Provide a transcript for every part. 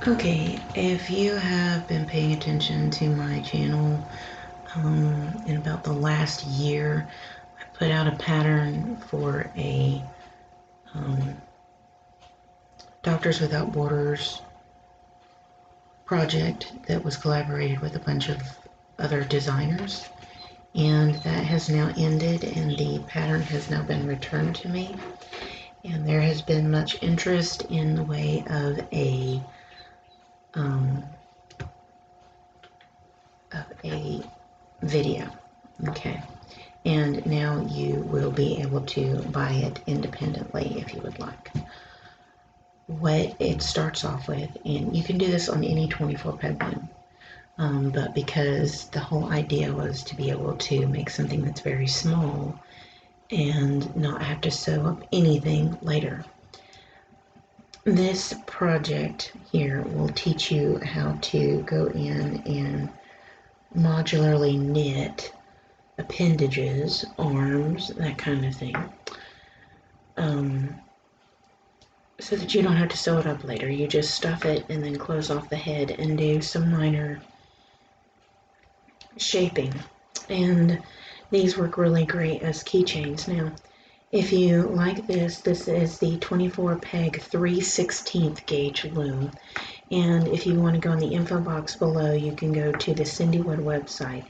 Okay, if you have been paying attention to my channel in about the last year, I put out a pattern for a Doctors Without Borders project that was collaborated with a bunch of other designers, and that has now ended and the pattern has now been returned to me, and there has been much interest in the way of a video. Okay, and now you will be able to buy it independently if you would like. What it starts off with, and you can do this on any 24 peg loom, but because the whole idea was to be able to make something that's very small and not have to sew up anything later. This project here will teach you how to go in and modularly knit appendages, arms, that kind of thing, so that you don't have to sew it up later. You just stuff it and then close off the head and do some minor shaping. And these work really great as keychains. Now, if you like this, this is the 24 peg 3/16 gauge loom. And if you want to go in the info box below, you can go to the Cindy Wood website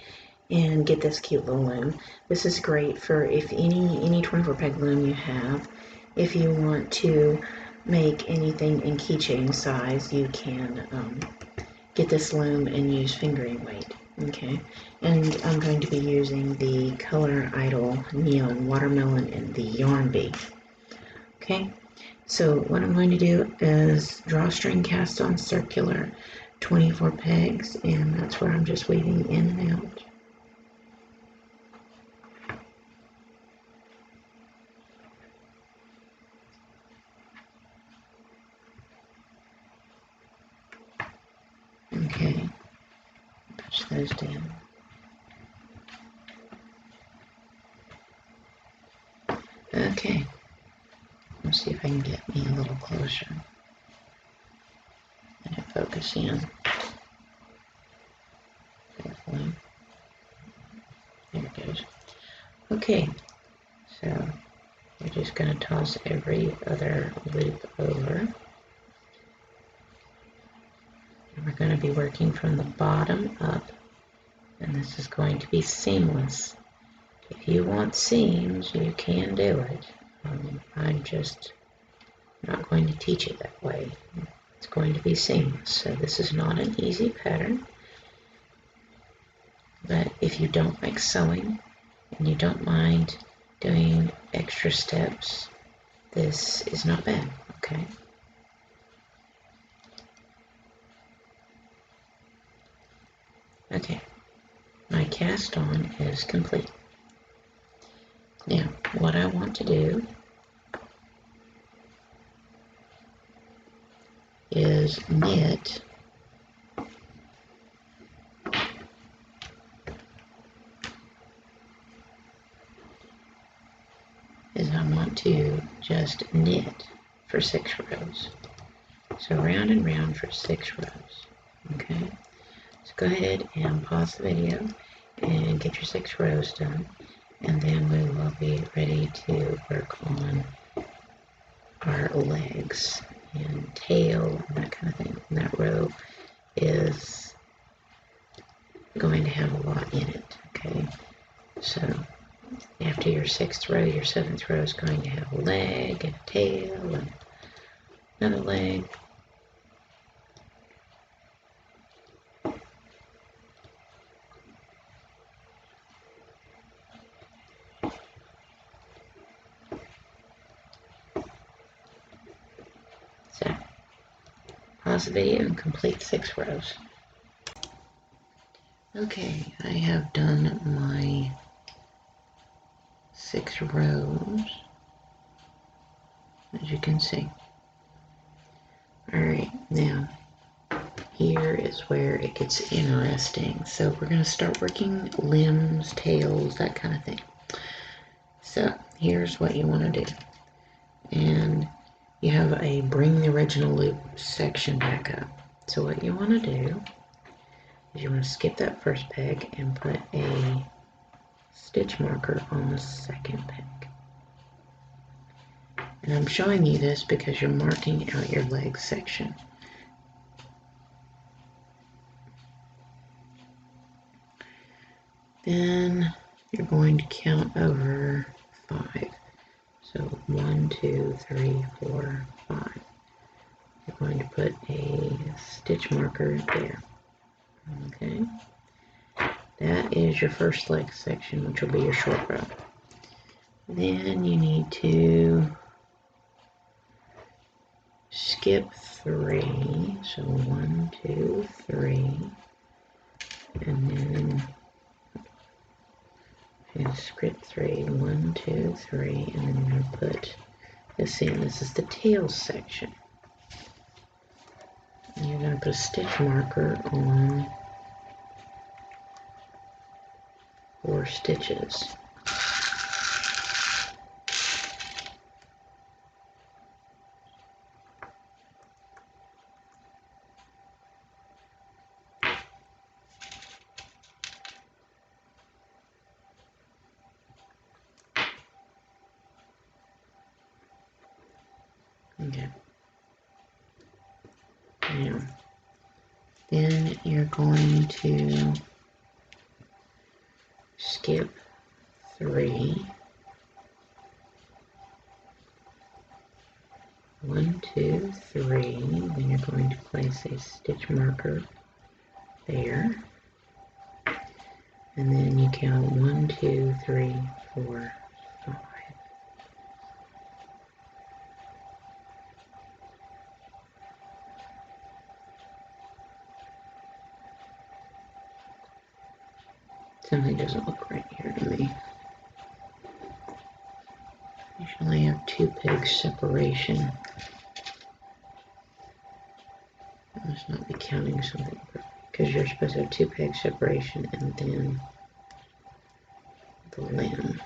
and get this cute little loom. This is great for if any 24 peg loom you have. If you want to make anything in keychain size, you can get this loom and use fingering weight. Okay, and I'm going to be using the Color Idol Neon Watermelon and the Yarn Bee. Okay, so what I'm going to do is drawstring cast on circular 24 pegs, and that's where I'm just weaving in and out. Okay, push those down. Okay, let's see if I can get me a little closer and focus in. Carefully. There it goes. Okay, so we're just going to toss every other loop over. And we're going to be working from the bottom up, and this is going to be seamless. If you want seams, you can do it. I'm just not going to teach it that way. It's going to be seamless, so this is not an easy pattern. But if you don't like sewing and you don't mind doing extra steps, this is not bad, okay? Okay, my cast on is complete. Now, what I want to do is knit I want to just knit for 6 rows. So round and round for 6 rows, okay? So go ahead and pause the video and get your 6 rows done, and then we will be ready to work on our legs and tail and that kind of thing. And that row is going to have a lot in it, okay? So after your 6th row, your 7th row is going to have a leg and a tail and another leg. So pause the video and complete 6 rows. Okay, I have done my 6 rows, as you can see. Alright, now here is where it gets interesting. So we're going to start working limbs, tails, that kind of thing. So here's what you want to do. And you have a bring the original loop section back up. So what you want to do is you want to skip that first peg and put a stitch marker on the second peg. And I'm showing you this because you're marking out your leg section. Then you're going to count over 5. So 1, 2, 3, 4, 5. You're going to put a stitch marker there. Okay. That is your first leg section, which will be your short row. Then you need to skip 3. So 1, 2, 3. And then skip 3, 1, 2, 3, and then you're going to put this in. This is the tail section. And you're going to put a stitch marker on 4 stitches. Okay. Now, then you're going to skip 3. 1, 2, 3. Then you're going to place a stitch marker there. And then you count 1, 2, 3, 4, 5. Something doesn't look right here to me. Usually I have 2 pegs separation. I must not be counting something because you're supposed to have 2 pegs separation and then the limb.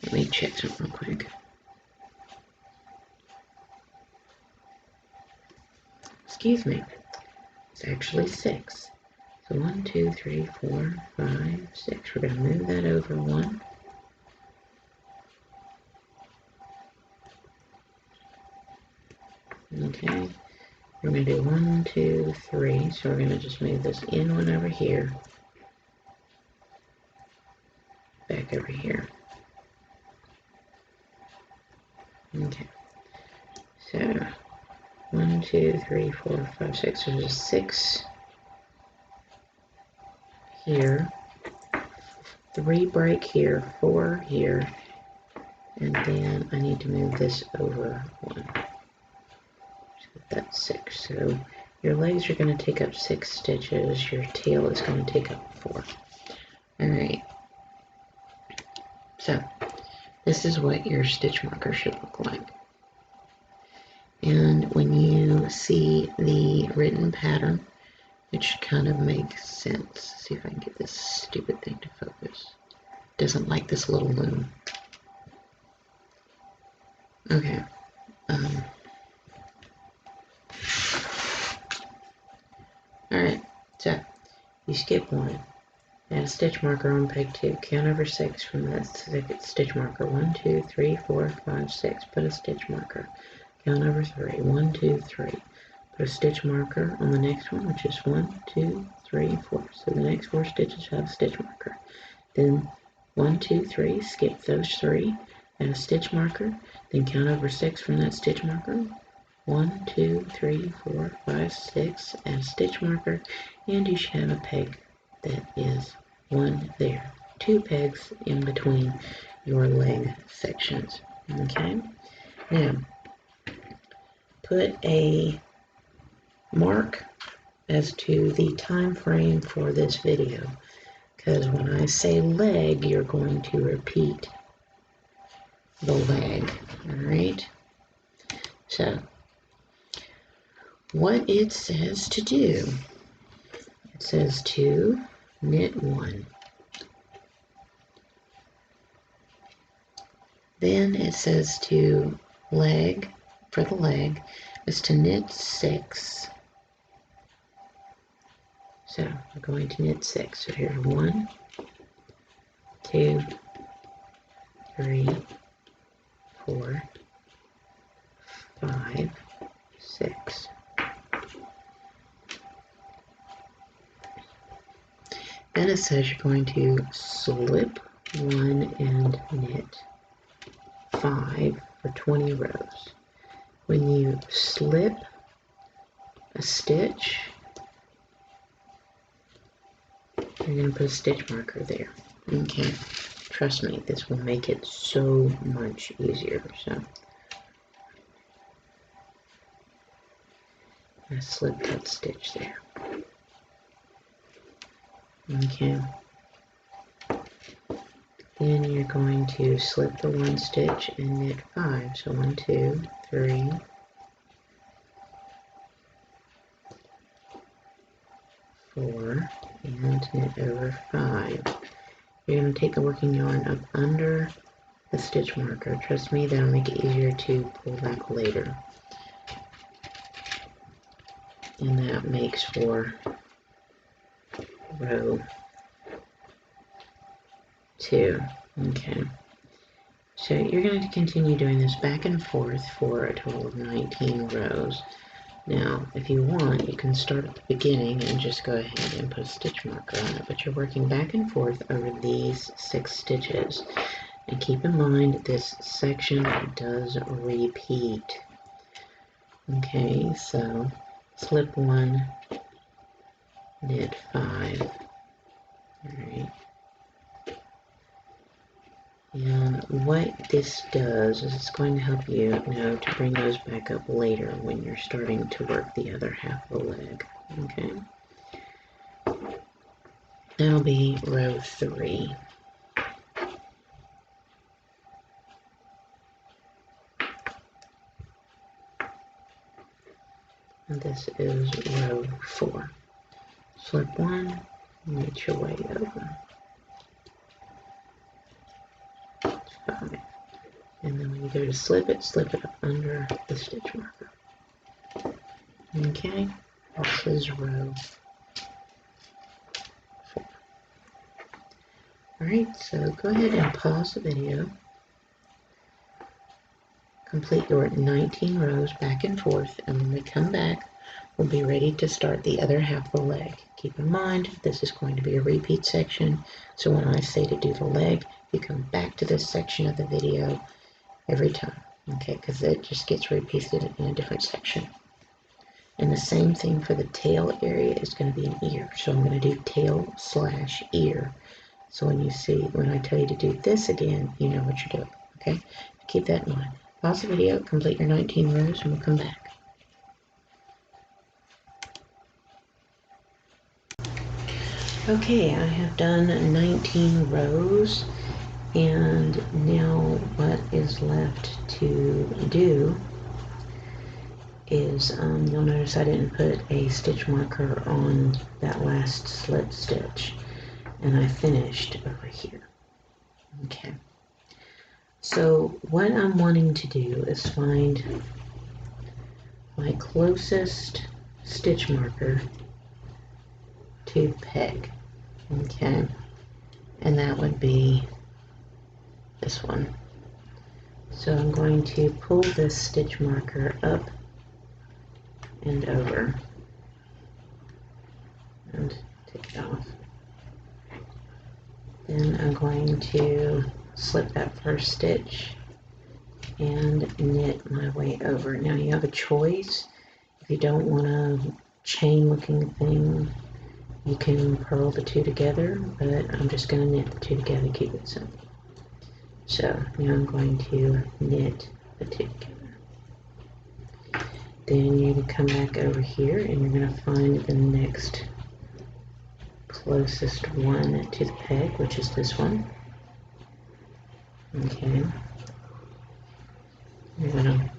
Let me check something real quick. Excuse me. It's actually 6. So 1, 2, 3, 4, 5, 6. We're going to move that over 1. Okay. We're going to do 1, 2, 3. So we're going to just move this in one over here. Back over here. Okay. So 1, 2, 3, 4, 5, 6. So there's 6 here. 3 break here, 4 here, and then I need to move this over 1. So that's 6. So your legs are going to take up 6 stitches. Your tail is going to take up 4. Alright. So this is what your stitch marker should look like. And when you see the written pattern, it should kind of make sense. Let's see if I can get this stupid thing to focus. Doesn't like this little loom. Okay. Alright, so you skip 1. Add a stitch marker on peg 2. Count over 6 from that stitch marker. 1, 2, 3, 4, 5, 6. Put a stitch marker. Count over 3. 1, 2, 3. Put a stitch marker on the next one, which is 1, 2, 3, 4. So the next 4 stitches have a stitch marker. Then 1, 2, 3. Skip those 3. Add a stitch marker. Then count over 6 from that stitch marker. 1, 2, 3, 4, 5, 6. Add a stitch marker. And you should have a peg that is 1 there. 2 pegs in between your leg sections. Okay? Now, put a mark as to the time frame for this video, because when I say leg, you're going to repeat the leg. Alright? So, what it says to do, it says to knit 1. Then it says to leg, for the leg, is to knit 6. So we're going to knit 6. So here's 1, 2, 3, 4, 5, 6. Then it says you're going to slip 1 and knit 5 for 20 rows. When you slip a stitch, you're going to put a stitch marker there. Okay, trust me, this will make it so much easier. So I slip that stitch there. Okay. Then you're going to slip the 1 stitch and knit 5. So 1, 2, 3, 4, and knit over 5. You're going to take the working yarn up under the stitch marker. Trust me, that'll make it easier to pull back later. And that makes for row 2. Okay. So you're going to continue doing this back and forth for a total of 19 rows. Now, if you want, you can start at the beginning and just go ahead and put a stitch marker on it, but you're working back and forth over these 6 stitches. And keep in mind, this section does repeat. Okay, so slip 1, knit 5. Alright. And what this does is it's going to help you know to bring those back up later when you're starting to work the other half of the leg. Okay. That'll be row 3. And this is row 4. Slip 1, knit your way over. 5. And then when you go to slip it up under the stitch marker. Okay, this is row 4. Alright, so go ahead and pause the video. Complete your 19 rows back and forth, and when we come back, we'll be ready to start the other half of the leg. Keep in mind, this is going to be a repeat section, so when I say to do the leg, you come back to this section of the video every time, okay, because it just gets repeated in a different section. And the same thing for the tail area is going to be an ear, so I'm going to do tail / ear. So when I tell you to do this again, you know what you're doing, okay? Keep that in mind. Pause the video, complete your 19 rows, and we'll come back. Okay, I have done 19 rows, and now what is left to do is, you'll notice I didn't put a stitch marker on that last slip stitch, and I finished over here. Okay. So what I'm wanting to do is find my closest stitch marker to peg, okay, and that would be this one. So I'm going to pull this stitch marker up and over and take it off. Then I'm going to slip that first stitch and knit my way over. Now you have a choice. If you don't want a chain looking thing, you can purl the 2 together, but I'm just going to knit the 2 together, keep it simple. So now I'm going to knit the 2 together. Then you're going to come back over here and you're going to find the next closest one to the peg, which is this one. Okay. You're going to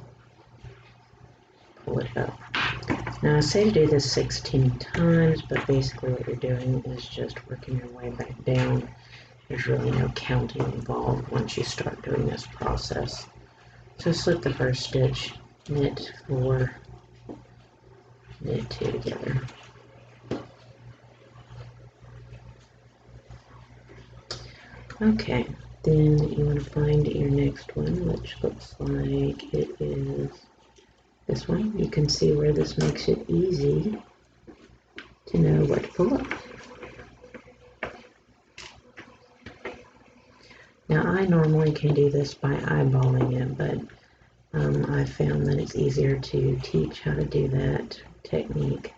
pull it up. Now I say to do this 16 times, but basically what you're doing is just working your way back down. There's really no counting involved once you start doing this process. So slip the first stitch, knit 4, knit 2 together. Okay, then you want to find your next one, which looks like it is this one. You can see where this makes it easy to know what to pull up. Now I normally can do this by eyeballing it, but I found that it's easier to teach how to do that technique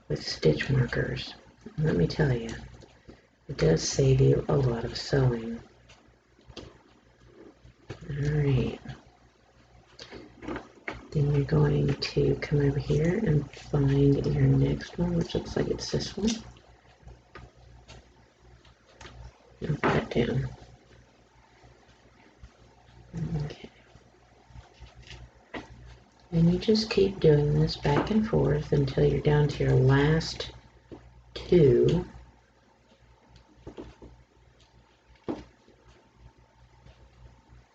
with stitch markers. And let me tell you, it does save you a lot of sewing. Alright. Then you're going to come over here and find your next one, which looks like it's this one. And put it down. Okay. And you just keep doing this back and forth until you're down to your last 2.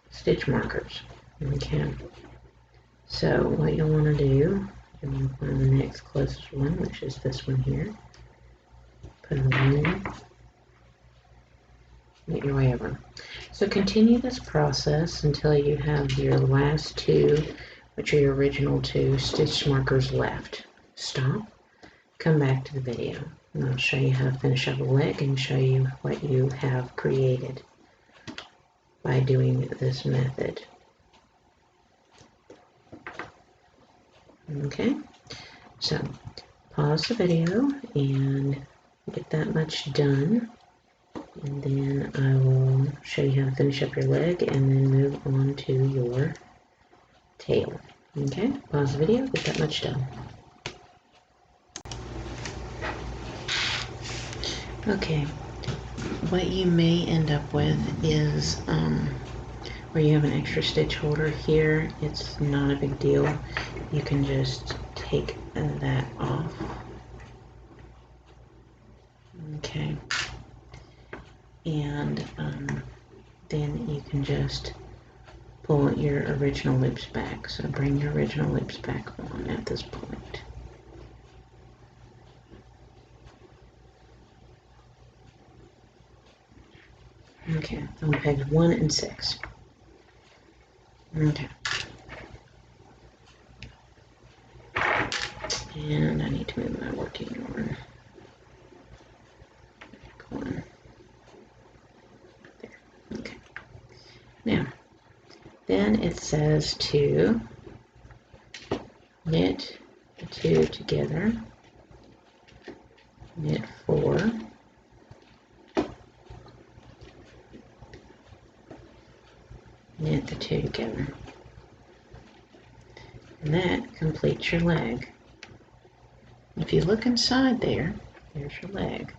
Stitch markers. Okay. So what you'll want to do, you want to find the next closest one, which is this one here. Put a Loom. Make your way over. So continue this process until you have your last 2, which are your original 2 stitch markers left. Stop. Come back to the video, and I'll show you how to finish up a leg and show you what you have created by doing this method. Okay, so pause the video and get that much done, and then I will show you how to finish up your leg and then move on to your tail. Okay, pause the video, get that much done. Okay, what you may end up with is where you have an extra stitch holder here. It's not a big deal. You can just take that off. Okay. And then you can just pull your original loops back. So bring your original loops back on at this point. Okay, on pegs 1 and 6. Okay. And I need to move my working yarn. Back 1. There. Okay. Now, then it says to knit the 2 together, knit 4, knit the 2 together, and that completes your leg. If you look inside there, there's your leg.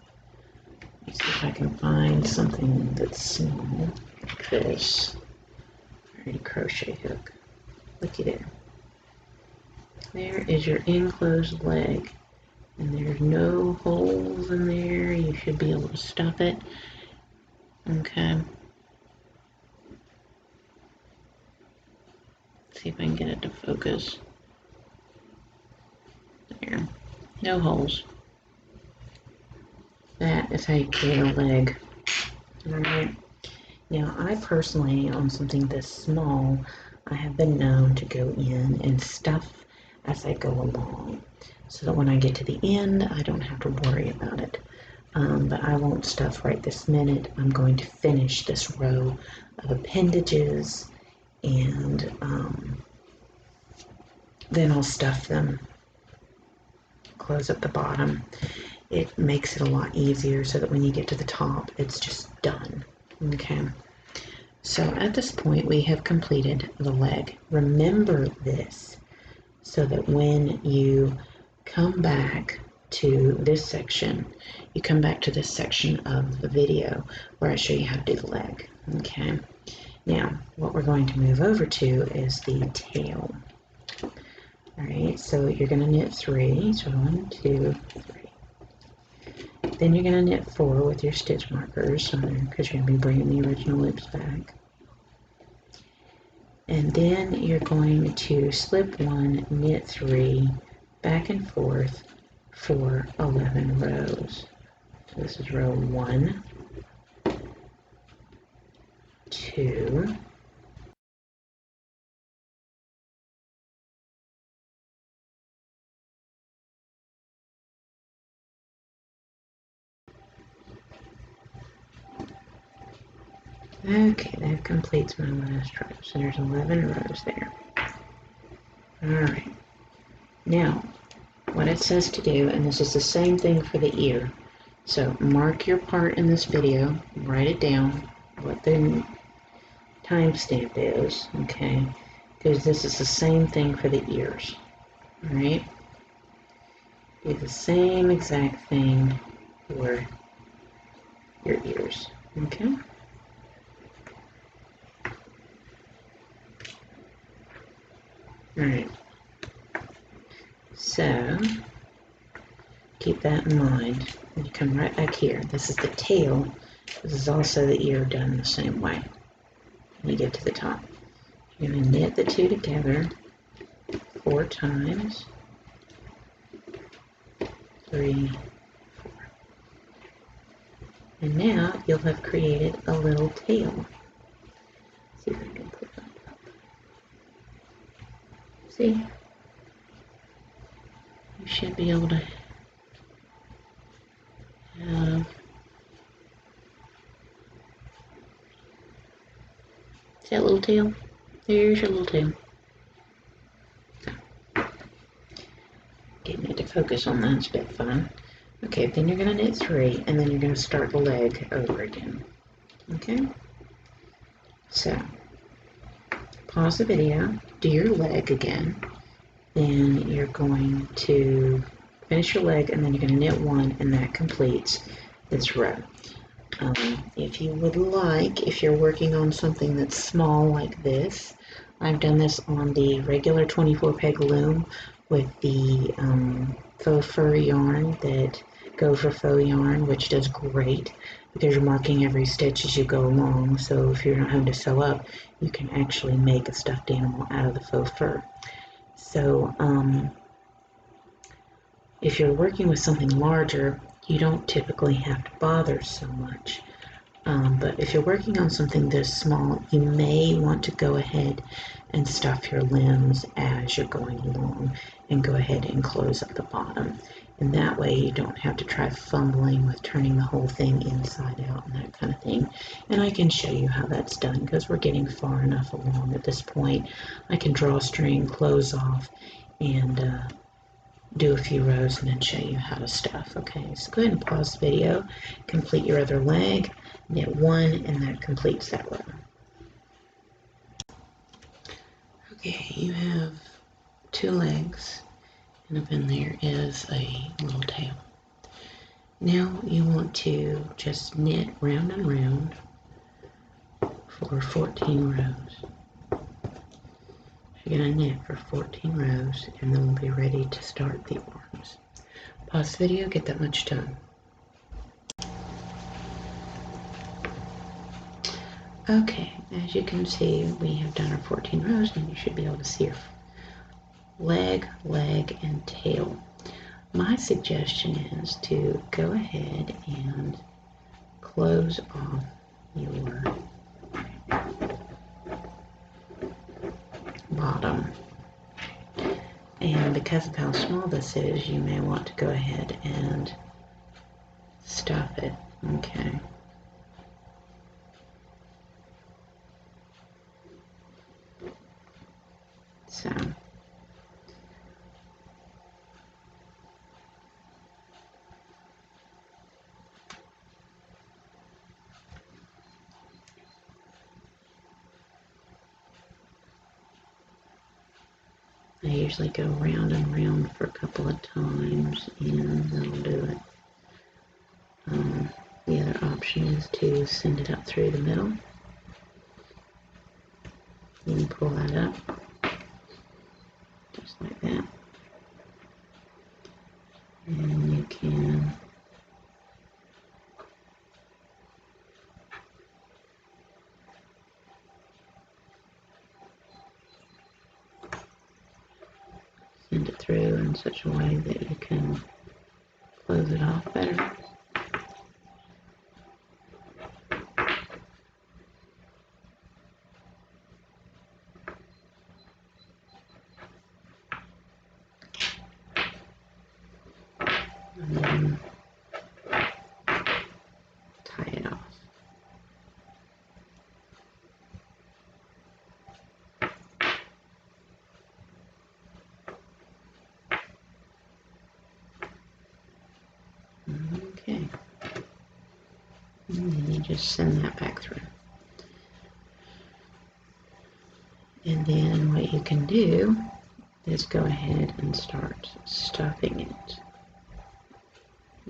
Let's see if I can find something that's small, like this. Alright, crochet hook. Looky there. There is your enclosed leg, and there's no holes in there. You should be able to stuff it. Okay. See if I can get it to focus. There. No holes. That is how you create a leg. Alright. Now, I personally, on something this small, I have been known to go in and stuff as I go along, so that when I get to the end, I don't have to worry about it. But I won't stuff right this minute. I'm going to finish this row of appendages, and then I'll stuff them, close up the bottom. It makes it a lot easier so that when you get to the top, it's just done. Okay, so at this point we have completed the leg. Remember this so that when you come back to this section, you come back to this section of the video where I show you how to do the leg. Okay, now what we're going to move over to is the tail. Alright, so you're going to knit 3, so 1, 2, 3. Then you're going to knit 4 with your stitch markers because you're going to be bringing the original loops back. And then you're going to slip 1, knit 3, back and forth for 11 rows. So this is row 1, 2, okay, that completes my last row. So there's 11 rows there. Alright, now what it says to do, and this is the same thing for the ear. So mark your part in this video, write it down, what the timestamp is, okay? Because this is the same thing for the ears, alright? Do the same exact thing for your ears, okay? Alright, so keep that in mind. And you come right back here. This is the tail. This is also the ear done the same way. When you get to the top, you're going to knit the two together 4 times. 3, 4. And now you'll have created a little tail. Let's see if I can put that up. See? You should be able to have, see that little tail? There's your little tail. Getting it to focus on that's a bit fun. Okay, then you're going to knit 3, and then you're going to start the leg over again. Okay? So, pause the video, do your leg again, then you're going to finish your leg, and then you're going to knit 1, and that completes this row. If you would like, if you're working on something that's small like this, I've done this on the regular 24 peg loom with the faux fur yarn that Gopher faux yarn, which does great because you're marking every stitch as you go along. So if you're not having to sew up, you can actually make a stuffed animal out of the faux fur. So if you're working with something larger, you don't typically have to bother so much. But if you're working on something this small, you may want to go ahead and stuff your limbs as you're going along and go ahead and close up the bottom. And that way you don't have to try fumbling with turning the whole thing inside out and that kind of thing. And I can show you how that's done because we're getting far enough along at this point. I can draw a string, close off, and do a few rows and then show you how to stuff. Okay, so go ahead and pause the video, complete your other leg, knit 1, and that completes that row. Okay, you have 2 legs, and up in there is a little tail. Now you want to just knit round and round for 14 rows. You're going to knit for 14 rows, and then we'll be ready to start the arms. Pause the video, get that much done. Okay, as you can see, we have done our 14 rows, and you should be able to see your leg, leg, and tail. My suggestion is to go ahead and close off your bottom. And because of how small this is, you may want to go ahead and stuff it. Okay. So I usually go round and round for a couple of times, and that'll do it. The other option is to send it up through the middle. You can pull that up, just like that. And you can send it through in such a way that you can close it off better. And then tie it off. Okay. And then you just send that back through. And then what you can do is go ahead and start stuffing it.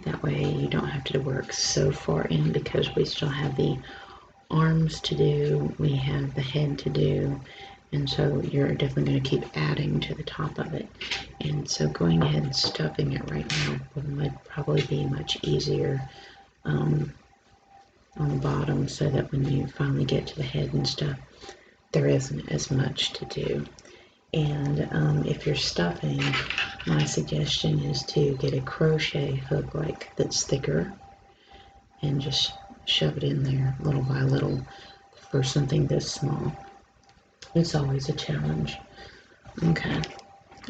That way you don't have to work so far in, because we still have the arms to do, we have the head to do, and so you're definitely going to keep adding to the top of it. And so going ahead and stuffing it right now would probably be much easier on the bottom, so that when you finally get to the head and stuff, there isn't as much to do. And if you're stuffing, my suggestion is to get a crochet hook that's thicker and just shove it in there little by little for something this small. It's always a challenge. Okay,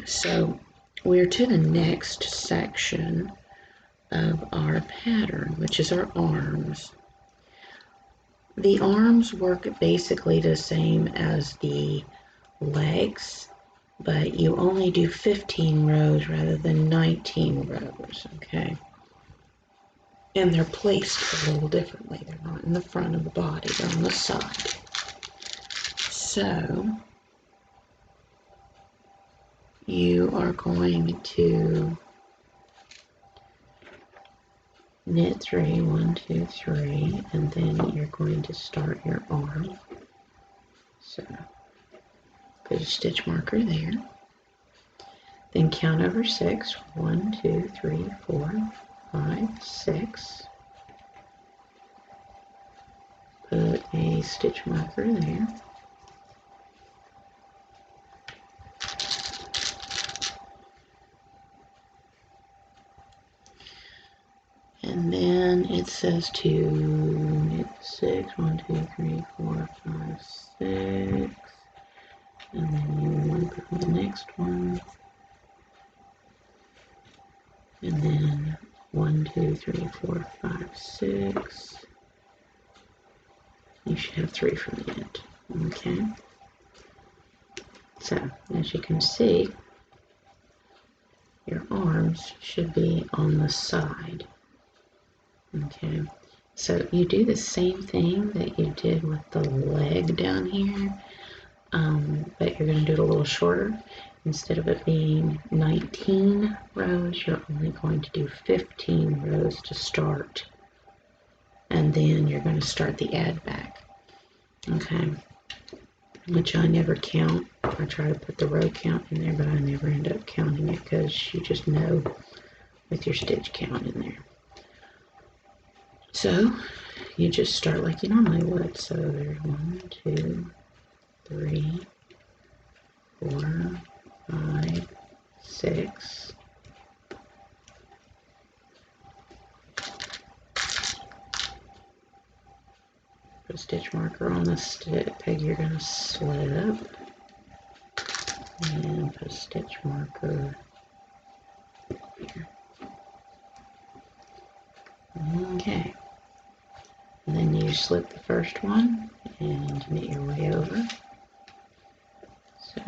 so we're to the next section of our pattern, which is our arms. The arms work basically the same as the legs, but you only do 15 rows rather than 19 rows, okay? And they're placed a little differently. They're not in the front of the body, they're on the side. So you are going to knit 3, 1, 2, 3, and then you're going to start your arm. So put a stitch marker there. Then count over 6. 1, 2, 3, 4, 5, 6. Put a stitch marker there. And then it says to knit 6. 1, 2, 3, 4, 5, 6. And then you loop on the next one. And then 1, 2, 3, 4, 5, 6. You should have 3 from the end. Okay. So, as you can see, your arms should be on the side. Okay. So you do the same thing that you did with the leg down here, but you're going to do it a little shorter. Instead of it being 19 rows, you're only going to do 15 rows to start. And then you're going to start the add back. Okay. Which I never count. I try to put the row count in there, but I never end up counting it, because you just know with your stitch count in there. So you just start like you normally would. So there's 1, 2, 3, 4, 5, 6. Put a stitch marker on the peg you're going to slip, and put a stitch marker here. Okay. And then you slip the first one and knit your way over. So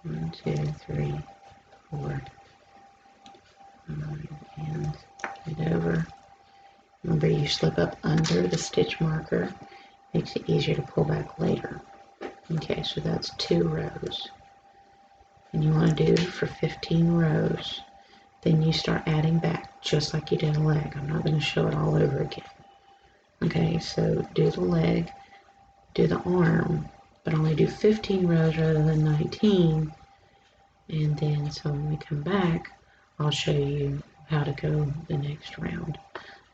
1, 2, 3, 4, 5, and knit over. Remember, you slip up under the stitch marker. Makes it easier to pull back later. Okay, so that's 2 rows. And you want to do for 15 rows. Then you start adding back, just like you did a leg. I'm not going to show it all over again. Okay, so do the leg, do the arm, but only do 15 rows rather than 19. And then, so when we come back, I'll show you how to go the next round.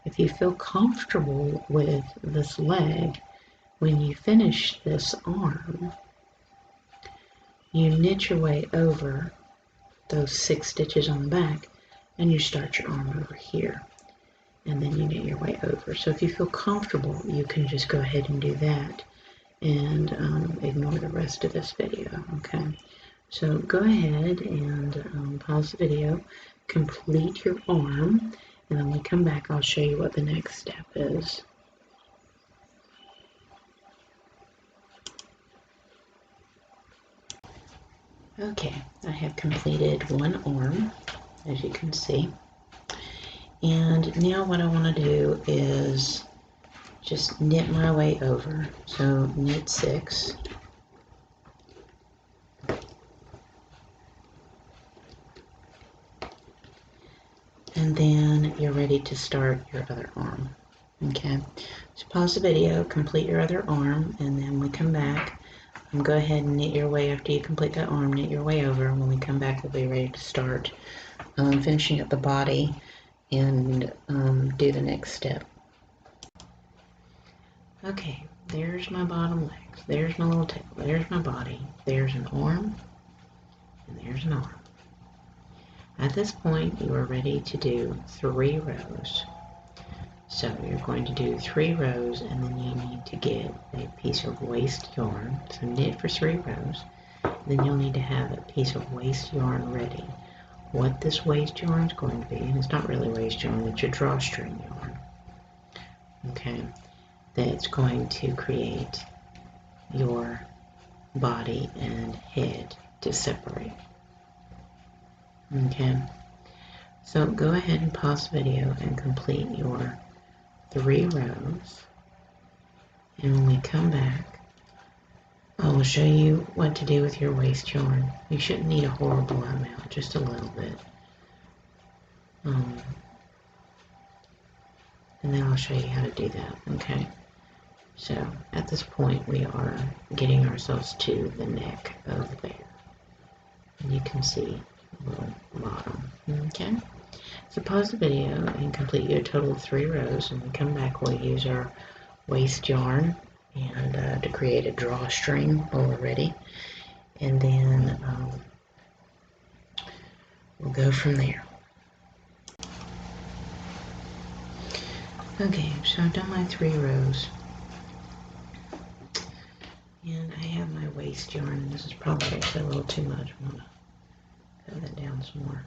If you feel comfortable with this leg, when you finish this arm, you knit your way over those 6 stitches on the back, and you start your arm over here, and then you knit your way over. So if you feel comfortable, you can just go ahead and do that and ignore the rest of this video, okay? So go ahead and pause the video, complete your arm, and then when we come back, I'll show you what the next step is. Okay, I have completed one arm, as you can see. And now what I want to do is just knit my way over. So knit 6. And then you're ready to start your other arm. Okay, so pause the video, complete your other arm, and then we come back. Go ahead and knit your way after you complete that arm, knit your way over. When we come back, we'll be ready to start finishing up the body and do the next step. Okay, there's my bottom legs, there's my little tail, there's my body, there's an arm, and there's an arm. At this point, you are ready to do 3 rows. So you're going to do 3 rows, and then you need to get a piece of waste yarn. So knit for 3 rows. Then you'll need to have a piece of waste yarn ready. What this waste yarn is going to be, and it's not really waste yarn, it's your drawstring yarn. Okay, that's going to create your body and head to separate. Okay, so go ahead and pause the video and complete your 3 rows, and when we come back, I will show you what to do with your waste yarn. You shouldn't need a horrible amount, just a little bit. And then I'll show you how to do that, okay? So at this point, we are getting ourselves to the neck of the bear. And you can see the little bottom, okay? So pause the video and complete your total of 3 rows, and when we come back, we'll use our waste yarn and to create a drawstring while we're ready, and then we'll go from there. Okay, so I've done my 3 rows, and I have my waste yarn. This is probably actually a little too much. I'm gonna cut that down some more.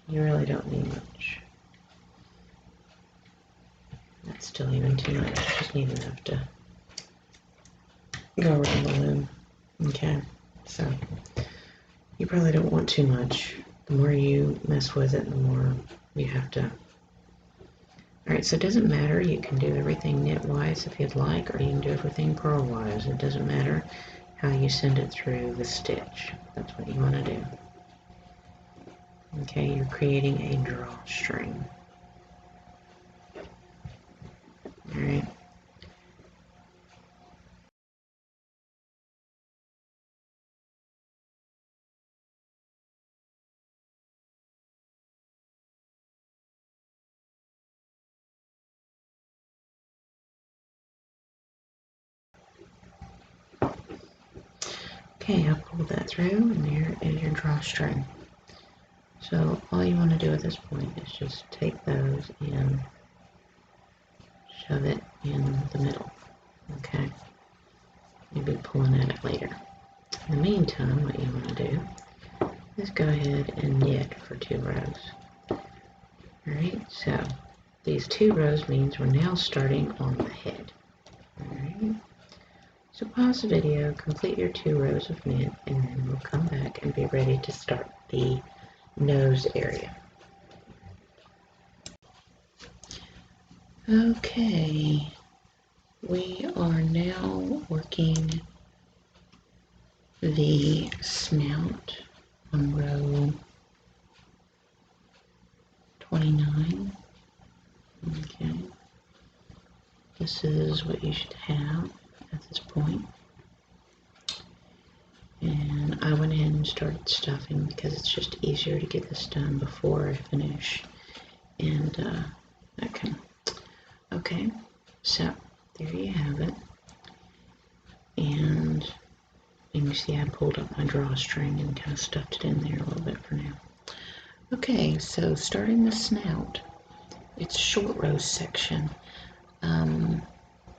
You really don't need much. That's still even too much. You just need enough to go around the loom. Okay, so you probably don't want too much. The more you mess with it, the more you have to. Alright, so it doesn't matter. You can do everything knit-wise if you'd like, or you can do everything purl-wise. It doesn't matter how you send it through the stitch. That's what you want to do. Okay, you're creating a drawstring. Alright. Okay, I'll pull that through, and there is your drawstring. So all you want to do at this point is just take those and shove it in the middle. Okay, you'll be pulling at it later. In the meantime, what you want to do is go ahead and knit for 2 rows. Alright, so these 2 rows means we're now starting on the head. Alright, so pause the video, complete your 2 rows of knit, and then we'll come back and be ready to start the nose area. Okay, we are now working the snout on row 29. Okay, this is what you should have at this point. And I went ahead and started stuffing because it's just easier to get this done before I finish. And okay, so there you have it. And you can see I pulled up my drawstring and kind of stuffed it in there a little bit for now. Okay, so starting the snout, it's short row section.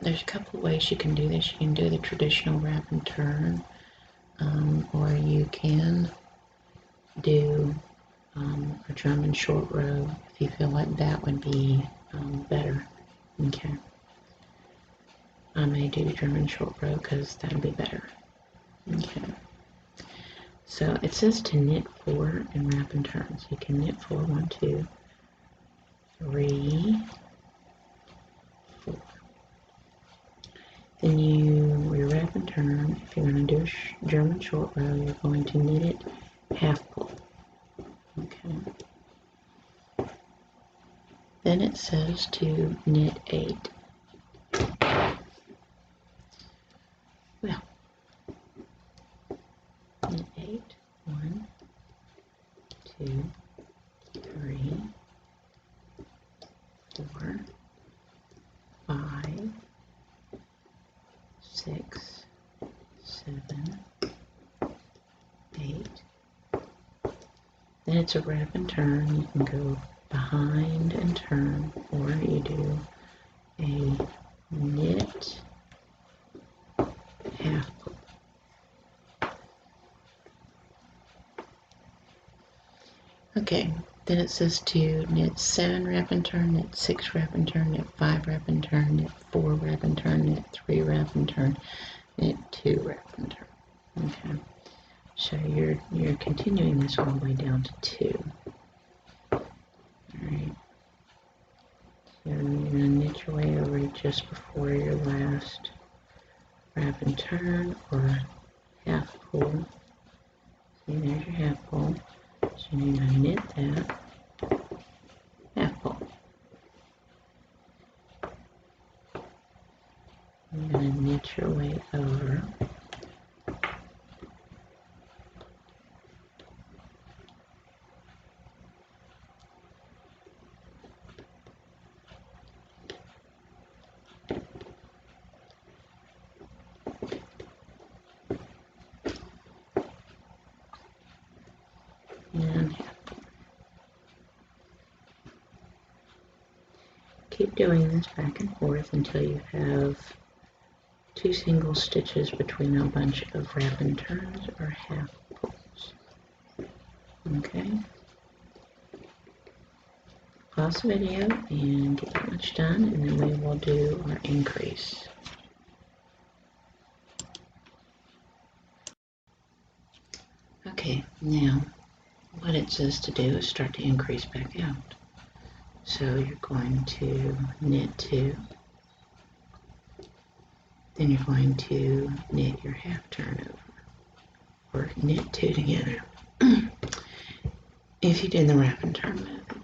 There's a couple of ways you can do this. You can do the traditional wrap and turn, or you can do a drum and short row if you feel like that would be better. Okay. I may do drum and short row because that'll be better. Okay. So it says to knit 4 and wrap and turn. So you can knit 4, 1, 2, 3, 4. Then you wrap and turn. If you're going to do a drum and short row, you're going to knit it half pull. Okay. Then it says to knit 8. Well, knit 8. 1, 2, 3, 4, 5, 6, 7, 8. Then it's a wrap and turn. You can go behind and turn, or you do a knit half pull. Okay, then it says to knit 7 wrap and turn, knit 6 wrap and turn, knit 5 wrap and turn, knit 4 wrap and turn, knit 3 wrap and turn, knit 2 wrap and turn. Okay, so you're continuing this all the way down to 2. Alright, so you're going to knit your way over just before your last wrap and turn or half pull. See, there's your half pull. So you're going to knit that half pull. You're going to knit your way over. And half pull. Keep doing this back and forth until you have 2 single stitches between a bunch of wrap and turns or half pulls. Okay. Pause the video and get that much done, and then we will do our increase. Okay, now what it says to do is start to increase back out. So you're going to knit 2, then you're going to knit your half turn over, or knit 2 together if you did the wrap and turn method.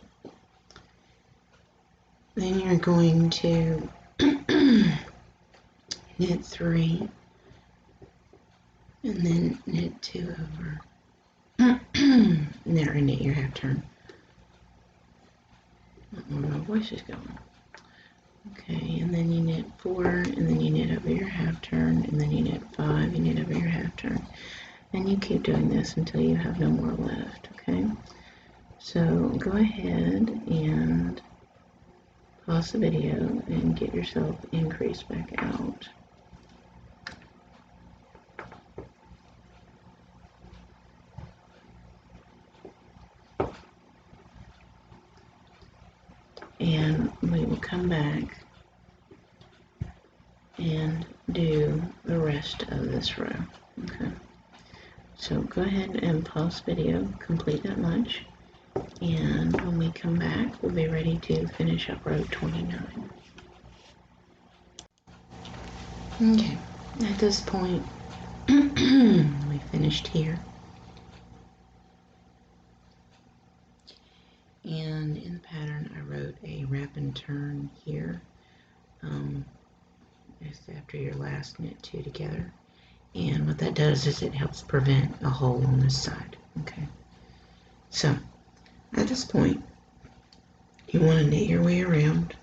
Then you're going to knit 3 and then knit 2 over. And there, and knit your half turn. I don't know where my voice is going. Okay, and then you knit 4, and then you knit over your half turn, and then you knit 5, you knit over your half turn. And you keep doing this until you have no more left, okay? So go ahead and pause the video and get yourself increased back out. And we will come back and do the rest of this row. Okay. So go ahead and pause video, complete that much, and when we come back, we'll be ready to finish up row 29. Okay, at this point, we finished here. And in the pattern, I wrote a wrap and turn here. Just after your last knit 2 together. And what that does is it helps prevent a hole on this side. Okay. So, at this point, you want to knit your way around.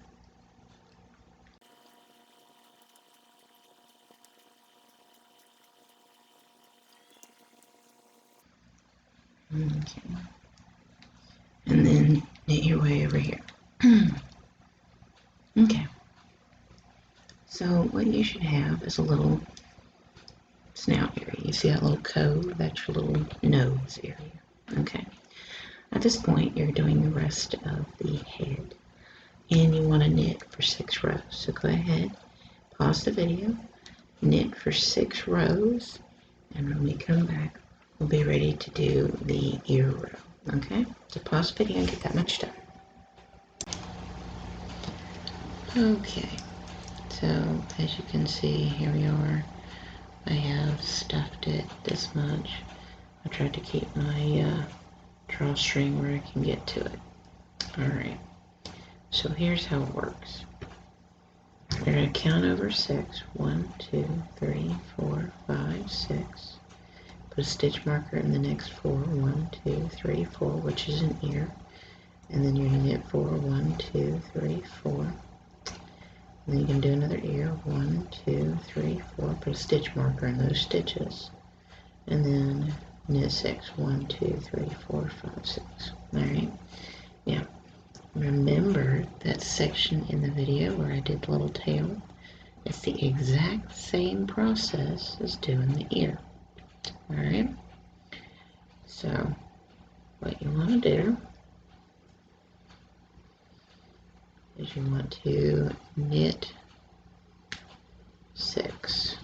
Okay. And then knit your way over here. Okay. So what you should have is a little snout area. You see that little cove? That's your little nose area. Okay. At this point, you're doing the rest of the head. And you want to knit for 6 rows. So go ahead, pause the video, knit for 6 rows, and when we come back, we'll be ready to do the ear row. Okay? So pause the video and get that much done. Okay. So as you can see, here we are. I have stuffed it this much. I tried to keep my drawstring where I can get to it. Alright, so here's how it works. We're going to count over 6. 1, 2, 3, 4, 5, 6. Put a stitch marker in the next 4. 1, 2, 3, 4, which is an ear. And then you're going to knit 4. 1, 2, 3, 4. And then you can do another ear. 1, 2, 3, 4. Put a stitch marker in those stitches. And then knit 6. 1, 2, 3, 4, 5, 6. Alright. Now, remember that section in the video where I did the little tail? It's the exact same process as doing the ear. Alright? So, what you want to do is you want to knit 6.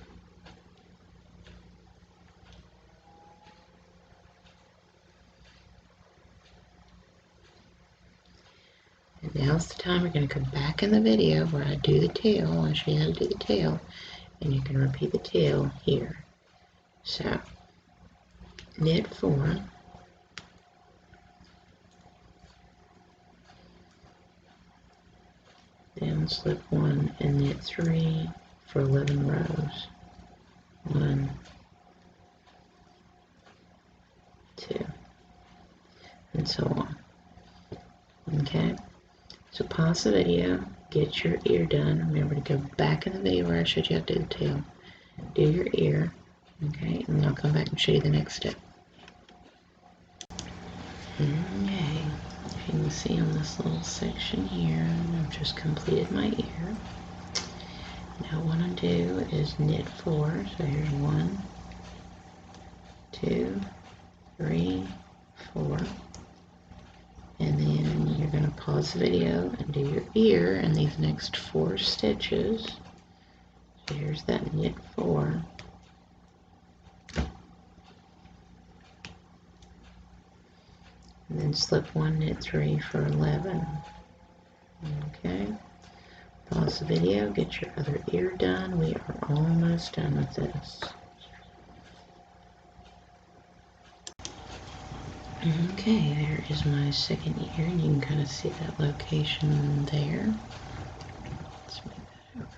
And now's the time we're going to come back in the video where I do the tail. I'll show you how to do the tail. And you can repeat the tail here. So, knit 4. Then slip 1 and knit 3 for 11 rows. 1, 2, and so on. Okay? So pause the video, get your ear done. Remember to go back in the video where I showed you how to do the tail. Do your ear, okay? And then I'll come back and show you the next step. Okay, if you can see on this little section here, I've just completed my ear. Now what I do is knit 4. So here's 1, 2, 3, 4. And then you're going to pause the video and do your ear in these next 4 stitches. So here's that knit 4. And then slip 1, knit 3 for 11. Okay. Pause the video, get your other ear done. We are almost done with this. Okay, there is my second ear, and you can kind of see that location there. Let's move that over.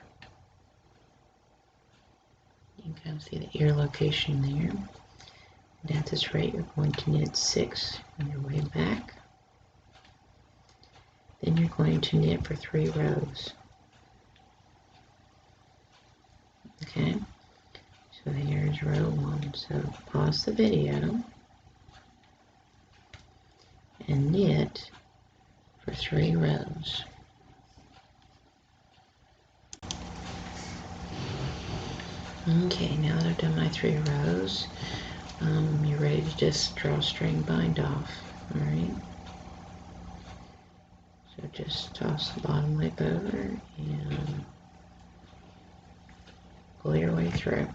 You can kind of see the ear location there. And at this rate, you're going to knit 6 on your way back. Then you're going to knit for 3 rows. Okay, so here's row 1. So pause the video and knit for 3 rows. Okay, now that I've done my 3 rows, you're ready to just drawstring bind off. Alright, so just toss the bottom loop over and pull your way through.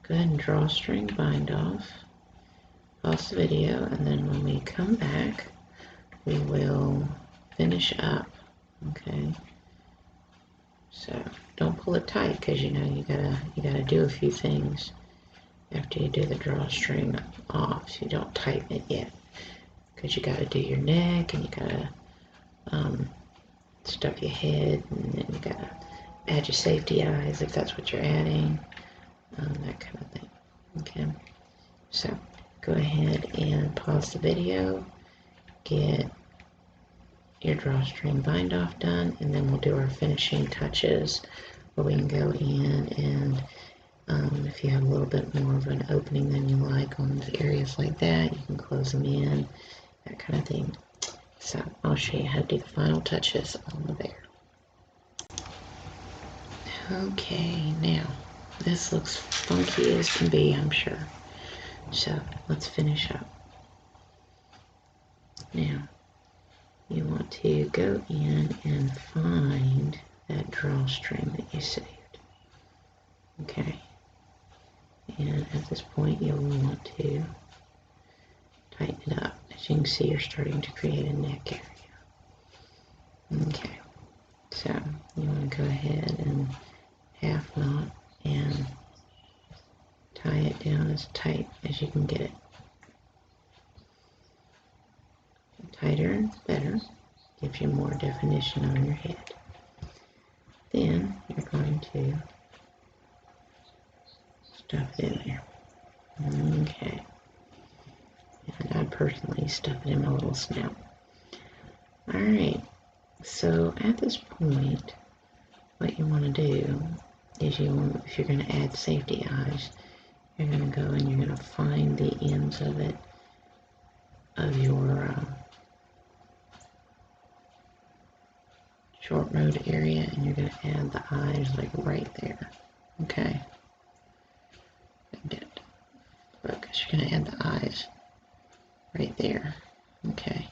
Go ahead and drawstring bind off. Pause the video, and then when we come back, we will finish up. Okay, so don't pull it tight, because you know you gotta do a few things after you do the drawstring off. So you don't tighten it yet, because you gotta do your neck, and you gotta stuff your head, and then you gotta add your safety eyes if that's what you're adding, that kind of thing. Okay, so go ahead and pause the video, get your drawstring bind off done, and then we'll do our finishing touches where we can go in and if if you have a little bit more of an opening than you like on the areas like that, you can close them in, that kind of thing. So I'll show you how to do the final touches on the bear. Okay, now this looks funky as can be, I'm sure. So let's finish up. Now you want to go in and find that drawstring that you saved. Okay. And at this point you'll want to tighten it up. As you can see, you're starting to create a neck area. Okay. So you want to go ahead and half knot and tie it down as tight as you can get it. The tighter, better. Gives you more definition on your head. Then you're going to stuff it in there. Okay. And I personally stuff it in my little snout. Alright. So at this point, what you want to do is if you're going to add safety eyes, you're going to go and you're going to find the ends of it, of your short road area, and you're going to add the eyes like right there. Okay. Get focus. You're going to add the eyes right there. Okay.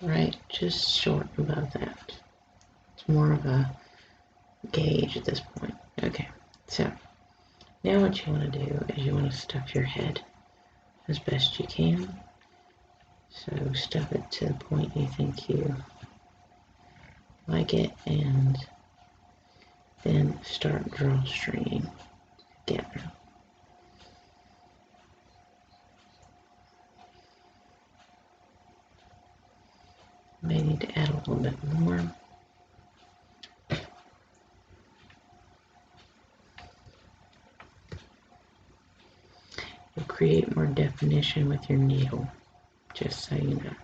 Right, just short above that. It's more of a gauge at this point. Okay, so now what you want to do is you want to stuff your head as best you can. So stuff it to the point you think you like it, and then start drawstringing together. May need to add a little bit more. You'll create more definition with your needle, just so you know.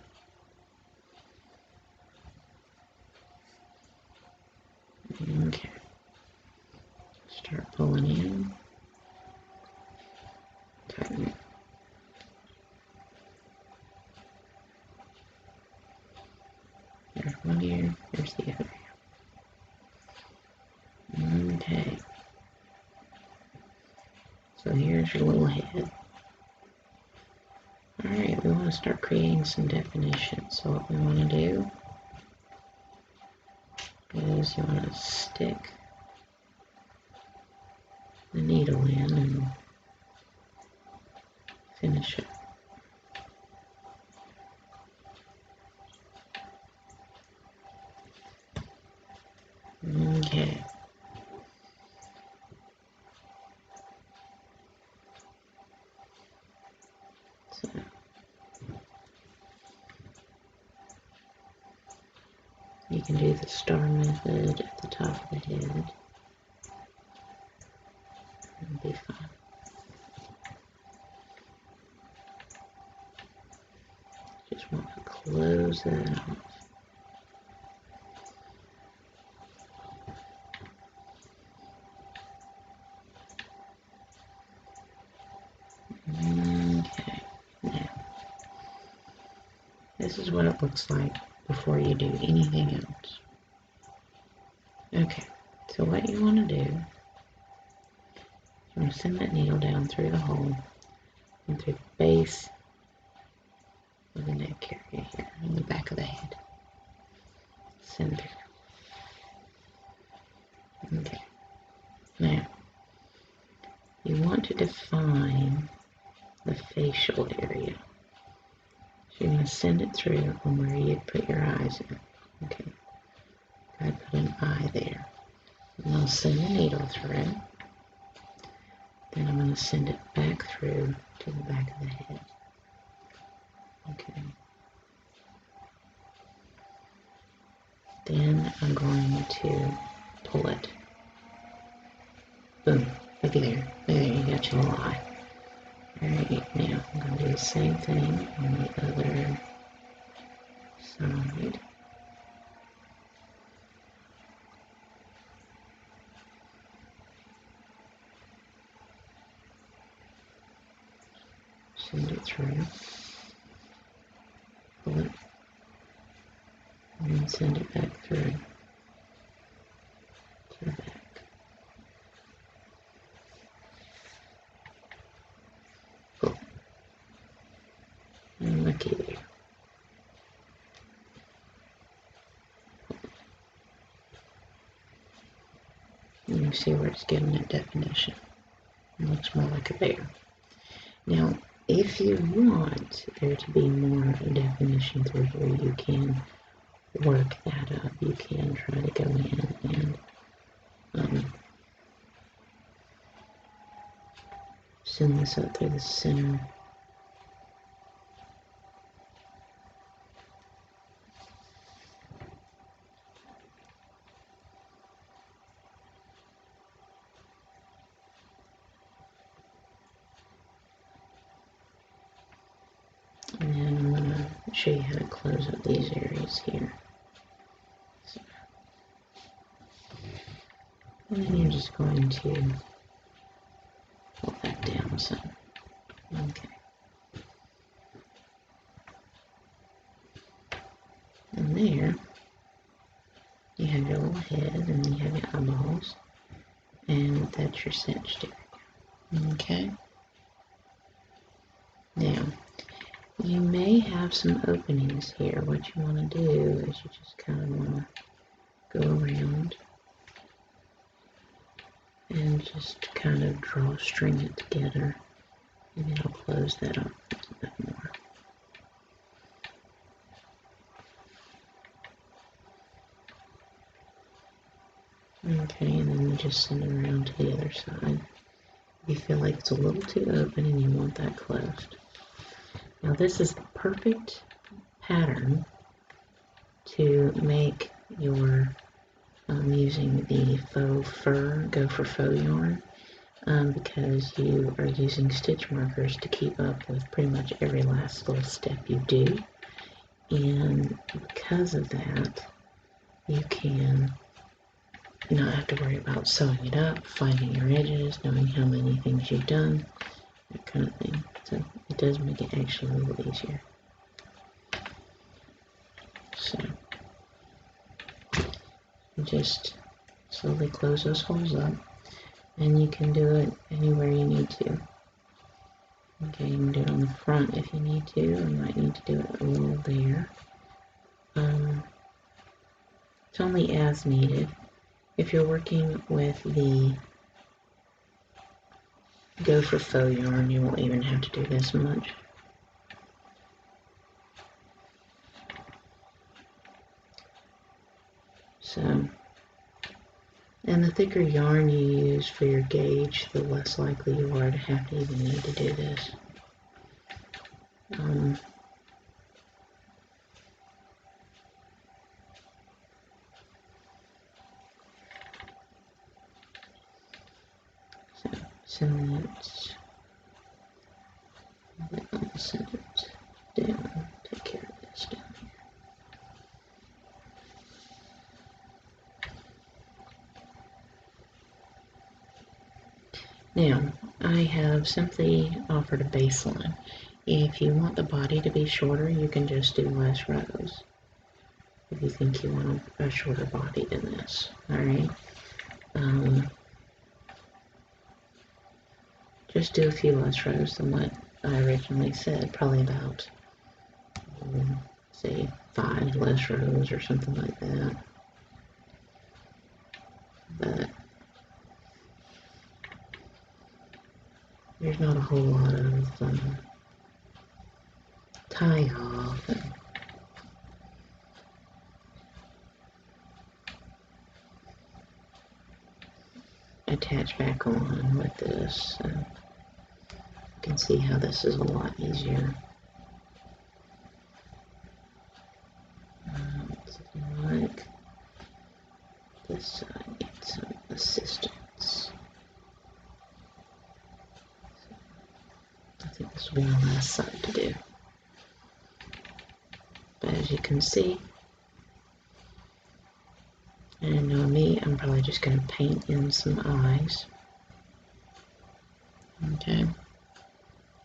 Okay. Start pulling in. Tighten. There's one ear, there's the other ear. Okay. So here's your little head. Alright, we want to start creating some definition. So what we want to do is you want to stick the needle in and finish it. Okay. So you can do the star method at the top of the head. It'll be fine. Just want to close that off. Okay, now this is what it looks like before you do anything else. Okay, so what you want to do, you want to send that needle down through the hole and through the base of the neck area here, in the back of the head. Send through. Okay, now you want to define the facial area. So you're going to send it through on where you put your eyes in. Okay, I put an eye there. And I'll send the needle through. Then I'm going to send it back through to the back of the head. Okay. Then I'm going to pull it. Boom. Looky there. There, you got your little eye. Alright, now I'm going to do the same thing on the other side. send it through, pull it, and then send it back through to the back. Cool. And looky there. You see where it's giving it definition. It looks more like a bear. Now, if you want there to be more definition through here, you can work that up. You can try to go in and send this up through the center. And then I'm going to show you how to close up these areas here. So, and then you're just going to pull that down some. Okay. And there, you have your little head, and then you have your eyeballs, and that's your cinched area. Okay. Now, you may have some openings here. What you want to do is you just kind of want to go around and just kind of string it together, and it'll close that up a little bit more. Okay, and then you just send it around to the other side. If you feel like it's a little too open and you want that closed. Now this is the perfect pattern to make your using the faux fur, go for faux yarn, because you are using stitch markers to keep up with pretty much every last little step you do. And because of that, you can not have to worry about sewing it up, finding your edges, knowing how many things you've done, that kind of thing. So it does make it actually a little easier. So just slowly close those holes up, and you can do it anywhere you need to. Okay, you can do it on the front if you need to. You might need to do it a little there. It's only as needed. If you're working with the go for faux yarn, you won't even have to do this much. So, and the thicker yarn you use for your gauge, the less likely you are to have to even need to do this. Send it down, take care of this down here. Now, I have simply offered a baseline. If you want the body to be shorter, you can just do less rows. If you think you want a shorter body than this, alright? Just do a few less rows than what I originally said, probably about, say, 5 less rows or something like that. But there's not a whole lot of tie off and attach back on with this. So you can see how this is a lot easier. Something like this side needs some assistance. I think this will be the last side to do. But as you can see, and on me, I'm probably just going to paint in some eyes. Okay.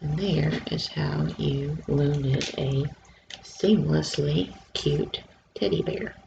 And there is how you loom knit a seamlessly cute teddy bear.